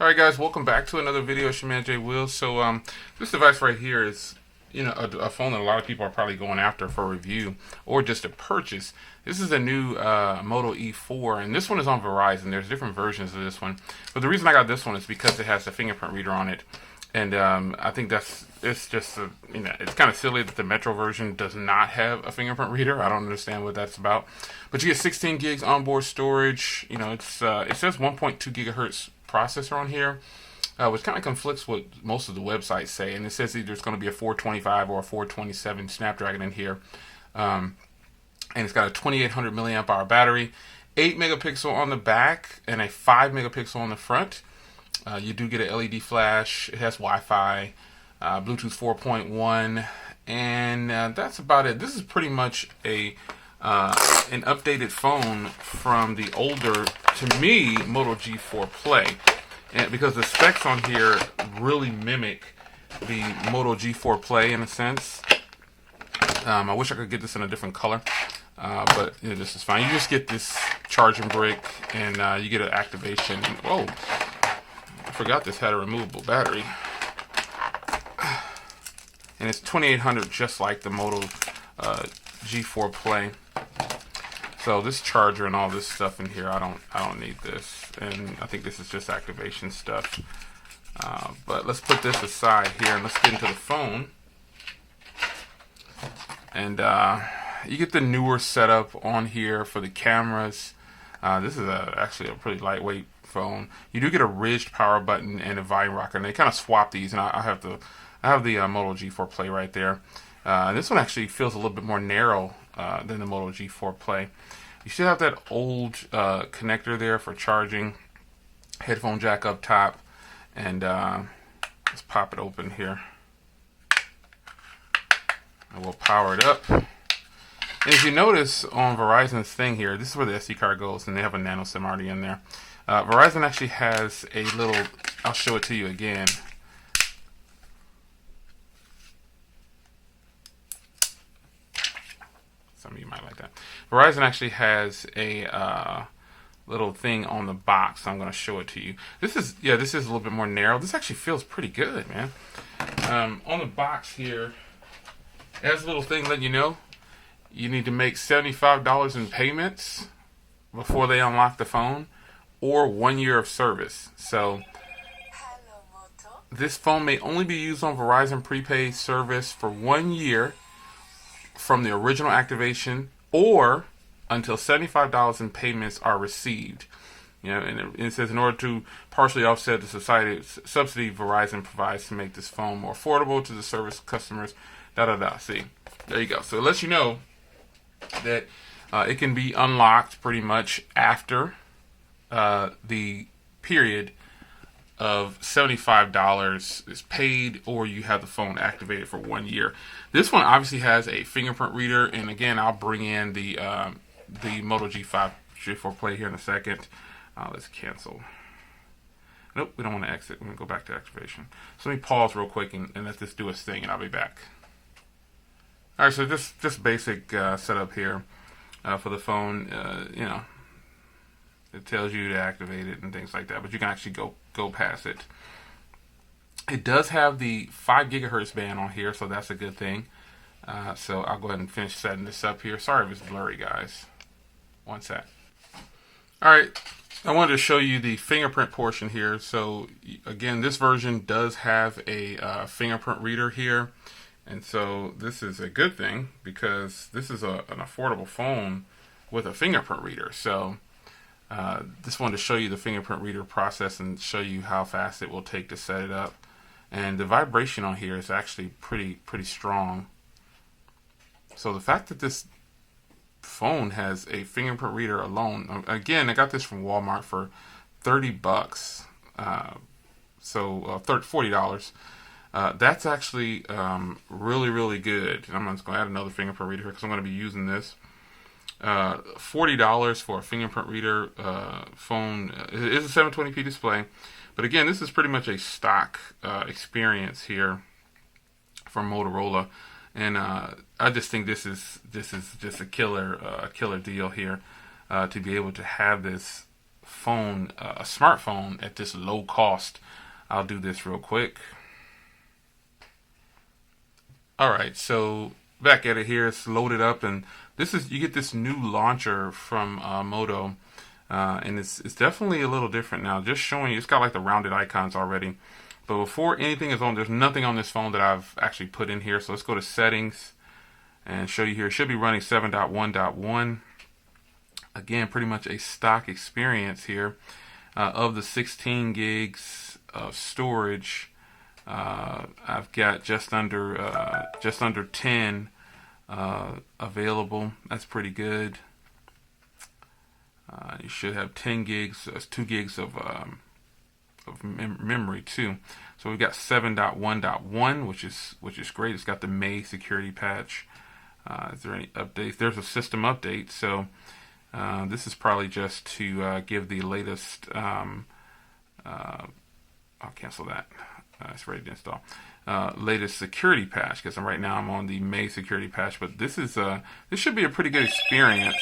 Alright guys, welcome back to another video. It's your man Jay Will. So this device right here is a phone that a lot of people are probably going after for review or just to purchase. This is a new Moto E4, and this one is on Verizon. There's different versions of this one, but the reason I got this one is because it has the fingerprint reader on it. And I think it's just it's kind of silly that the Metro version does not have a fingerprint reader. I don't understand what that's about. But you get 16 gigs onboard storage. It says 1.2 gigahertz processor on here, which kind of conflicts what most of the websites say. And it says either it's going to be a 425 or a 427 Snapdragon in here. And it's got a 2800 milliamp hour battery, 8 megapixel on the back, and a 5 megapixel on the front. You do get an LED flash. It has Wi-Fi, Bluetooth 4.1, and that's about it. This is pretty much an updated phone from the older, to me, Moto G4 Play, and because the specs on here really mimic the Moto G4 Play in a sense. I wish I could get this in a different color, but this is fine. You just get this charging brick, and you get an activation. Whoa. I forgot this had a removable battery, and it's 2800 just like the Moto G4 Play. So this charger and all this stuff in here, I don't need this, and I think this is just activation stuff. But let's put this aside here and let's get into the phone. And you get the newer setup on here for the cameras. This is actually a pretty lightweight phone. You do get a ridged power button and a volume rocker, and they kind of swap these. And I have the Moto G4 Play right there. This one actually feels a little bit more narrow than the Moto G4 Play. You should have that old connector there for charging, headphone jack up top, and let's pop it open here. And we'll power it up. And as you notice on Verizon's thing here, this is where the SD card goes, and they have a nano SIM already in there. Verizon actually has a little, I'll show it to you again. Some of you might like that. Verizon actually has a little thing on the box. So I'm going to show it to you. This is a little bit more narrow. This actually feels pretty good, man. On the box here, it has a little thing letting you know you need to make $75 in payments before they unlock the phone, or 1 year of service. So this phone may only be used on Verizon prepaid service for 1 year from the original activation, or until $75 in payments are received. And it says in order to partially offset the subsidy Verizon provides to make this phone more affordable to the service customers. See, there you go. So it lets you know that it can be unlocked pretty much after the period of $75 is paid, or you have the phone activated for 1 year. This one obviously has a fingerprint reader, and again, I'll bring in the Moto G4 Play here in a second. Let's cancel. Nope, we don't want to exit. We're going to go back to activation. So let me pause real quick and let this do its thing, and I'll be back. All right, so just basic setup here for the phone. It tells you to activate it and things like that, but you can actually go past it. It does have the 5 gigahertz band on here, so that's a good thing. So I'll go ahead and finish setting this up here. Sorry if it's blurry, guys. One sec. All right, I wanted to show you the fingerprint portion here. So again, this version does have a fingerprint reader here. And so this is a good thing because this is an affordable phone with a fingerprint reader. So just wanted to show you the fingerprint reader process and show you how fast it will take to set it up. And the vibration on here is actually pretty strong. So the fact that this phone has a fingerprint reader alone, again, I got this from Walmart for $30. $40. That's actually really good. And I'm just going to add another fingerprint reader here because I'm going to be using this. $40 for a fingerprint reader phone. It is a 720p display, but again, this is pretty much a stock experience here from Motorola, and I just think this is just a killer deal here to be able to have this phone, a smartphone at this low cost. I'll do this real quick. Alright, so back at it here, it's loaded up, and this is, you get this new launcher from Moto, and it's definitely a little different now. Just showing you, it's got like the rounded icons already. But before anything is on, there's nothing on this phone that I've actually put in here. So let's go to settings and show you here. It should be running 7.1.1. Again, pretty much a stock experience here. Of the 16 gigs of storage, I've got just under 10 available. That's pretty good. You should have 10 gigs, 2 gigs of memory too. So we've got 7.1.1, which is great. It's got the May security patch. Is there any updates? There's a system update. So this is probably just to give the latest. I'll cancel that. It's ready to install. Latest security patch, because right now I'm on the May security patch. But this should be a pretty good experience.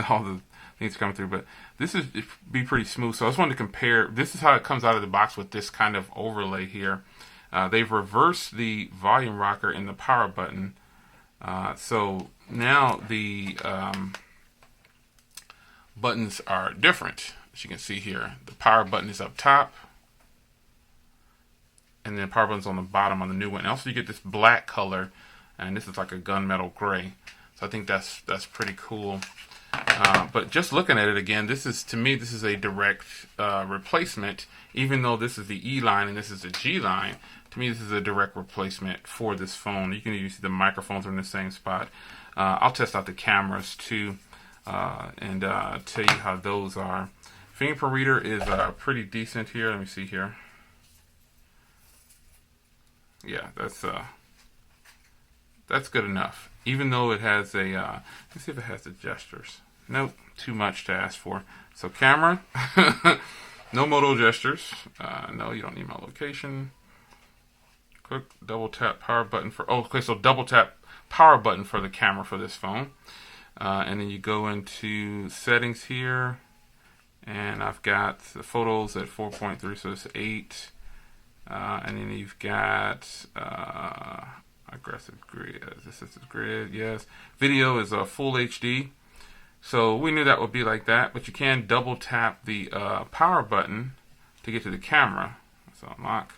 All the things coming through, but this is be pretty smooth. So I just wanted to compare. This is how it comes out of the box with this kind of overlay here. They've reversed the volume rocker and the power button. So now the buttons are different. As you can see here, the power button is up top, and then the power button's on the bottom on the new one. And also you get this black color, and this is like a gunmetal gray. So I think that's pretty cool. But just looking at it again, to me this is a direct replacement. Even though this is the E line and this is the G line, to me this is a direct replacement for this phone. You can even see the microphones are in the same spot. I'll test out the cameras too, and tell you how those are. Fingerprint reader is pretty decent here. Let me see here. Yeah, that's good enough. Even though it has a, let's see if it has the gestures. Nope, too much to ask for. So camera, no Moto gestures. No, you don't need my location. Quick double tap power button for, okay, so double tap power button for the camera for this phone. And then you go into settings here, and I've got the photos at 4.3, so it's 8. And then you've got aggressive grid. This is the grid, yes. Video is a full HD. So we knew that would be like that, but you can double tap the power button to get to the camera. So unlock.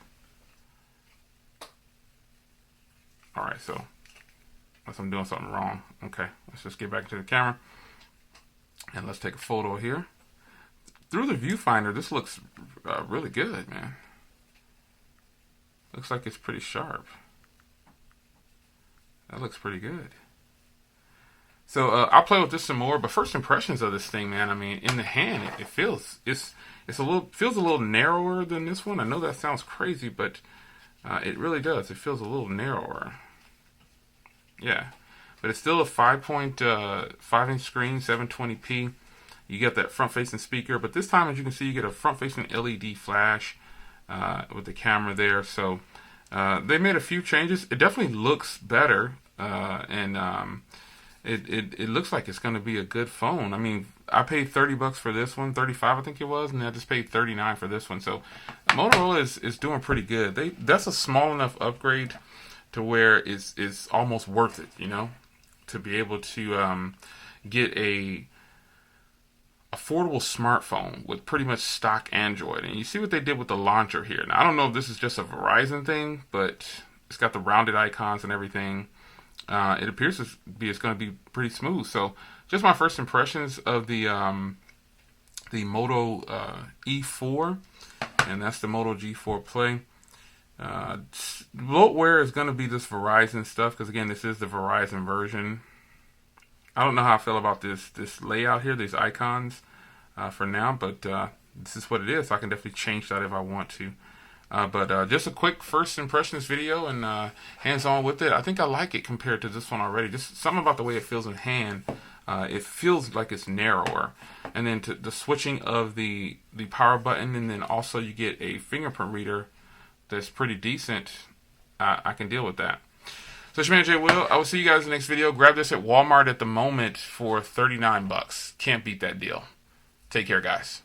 Alright, so unless I'm doing something wrong. Okay, let's just get back to the camera. And let's take a photo here. Through the viewfinder, this looks really good, man. Looks like it's pretty sharp. That looks pretty good. So I'll play with this some more. But first impressions of this thing, man. I mean, in the hand, it feels feels a little narrower than this one. I know that sounds crazy, but it really does. It feels a little narrower. Yeah, but it's still a 5.5-inch screen, 720p. You get that front-facing speaker, but this time, as you can see, you get a front-facing LED flash with the camera there. So they made a few changes. It definitely looks better, and it looks like it's going to be a good phone. I mean, I paid $30 for this one, 35 I think it was, and I just paid $39 for this one. So Motorola is doing pretty good. That's a small enough upgrade to where it's almost worth it, you know, to be able to get a affordable smartphone with pretty much stock Android. And you see what they did with the launcher here. Now, I don't know if this is just a Verizon thing, but it's got the rounded icons and everything. It appears it's going to be pretty smooth. So just my first impressions of the Moto E4, and that's the Moto G4 Play. Bloatware is going to be this Verizon stuff, because again, this is the Verizon version. I don't know how I feel about this layout here, these icons for now, but this is what it is. So I can definitely change that if I want to. But just a quick first impressions video and hands-on with it. I think I like it compared to this one already. Just something about the way it feels in hand. It feels like it's narrower. And then the switching of the power button, and then also you get a fingerprint reader that's pretty decent. I can deal with that. So it's your man Jay Will. I will see you guys in the next video. Grab this at Walmart at the moment for $39. Can't beat that deal. Take care, guys.